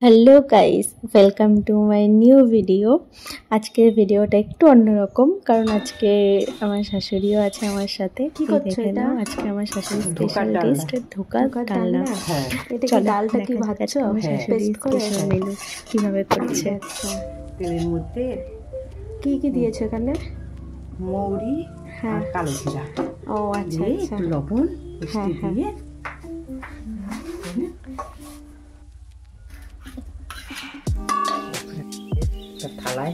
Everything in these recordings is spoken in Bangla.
Hello guys, welcome to my new video. আজকের ভিডিওটা একটু অন্যরকম, কারণ আজকে আমার শাশুড়িও আছে আমার সাথে। কি করছো এটা? আজকে আমার শাশুড়ির স্পেশাল ডিশ ধোকা ডালনা। এটা কি ডালটা কি ভাজছো? আমার শাশুড়ি স্পেশাল মেনু কিভাবে করছে। আচ্ছা, তেলের মধ্যে কি কি দিয়েছো এখানে? মৌরি আর কালো জিরা ও আচ্ছা দিয়ে আচ্ছা, একটু লবণ মিষ্টি দিয়ে একটা থালায়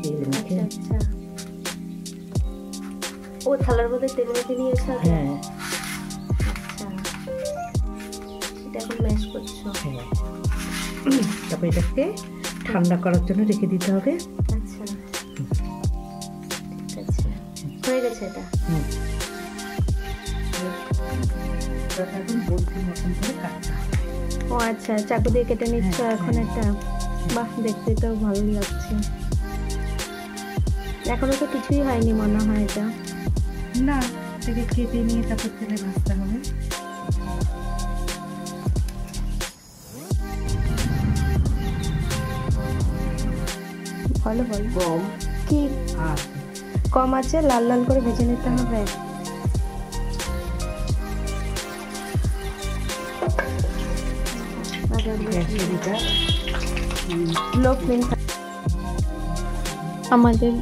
তেল মেখে আচ্ছা। ও থালার মধ্যে তেল মেখে নিয়েছো? হ্যাঁ আচ্ছা, এটা এখন ম্যাশ করছো? হ্যাঁ তারপর এটাকে ঠান্ডা করার জন্য রেখে দিতে হবে। আচ্ছা ঠিক আছে, হয়ে গেছে এটা। এখন বলতে মতন করে কাটতে হবে। ও আচ্ছা, চাকু দিয়ে কেটে নিচ্ছ এখন এটা? বাহ, দেখতে তো ভালো লাগছে। এখনো তো কিছুই হয়নি মনে হয় এটা। না, থেকে কেটে নিয়ে তারপর তেলে ভাজতে হবে। ভালো বল গম কি আর কম আছে, লাল লাল করে ভেজে নিতে হবে। আমাদের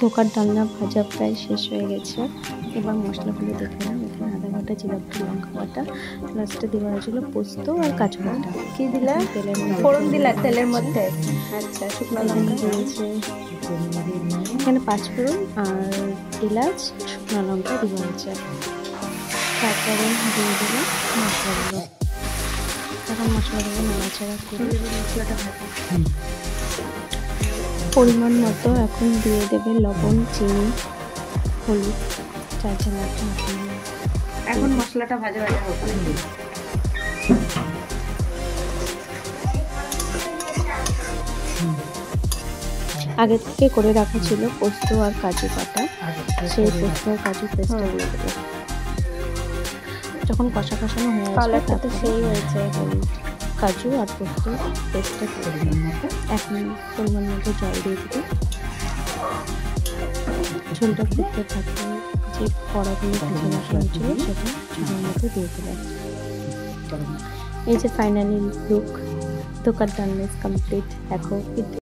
ধোকার ডালনা ভাজা প্রায় শেষ হয়ে গেছে। এবার মশলাগুলো দেখে নিলাম। এখানে আদা বাটা, জিরা বাটা, লঙ্কা বাটা, লাস্টে দেওয়া হয়েছিল পোস্ত আর কাজু বাটা। কি দিলা? তেলের মধ্যে ফোড়ন দিলা তেলের মধ্যে? আচ্ছা, শুকনো লঙ্কা দিয়েছে এখানে পাঁচফোড়ন আর এলাচ, শুকনো লঙ্কা দেওয়া হয়েছে। তারপরে দিয়ে দিলাম মশলাগুলো। এখন মশলাগুলো নাড়াচাড়া করে পরিমাণ মতো এখন দিয়ে দেবে লবণ, চিনি, হলুদ, 4 চামচ মতো। এখন মশলাটা ভাজা ভাজা হচ্ছে। আগে থেকে করে রাখা ছিল পোস্ত আর কাজু বাটা, সেই পোস্ত আর কাজু পেস্টটা দিয়ে দেবে। যখন কষানো হয়ে আসবে তাতে সেই হয়েছে কাজু আর পোস্ত পেস্টটা পরিমাণ মতো, এখন পরিমাণ মতো জল দিয়ে দেবে। ঝোলটা ফুটতে থাকবে, যে কড়াগুলো ভেজে রাখা হয়েছিল সেটা ঝোলের মধ্যে দিয়ে দেবে। এই যে ফাইনালি লুক, ধোকার ডালনা ইজ কমপ্লিট। দেখো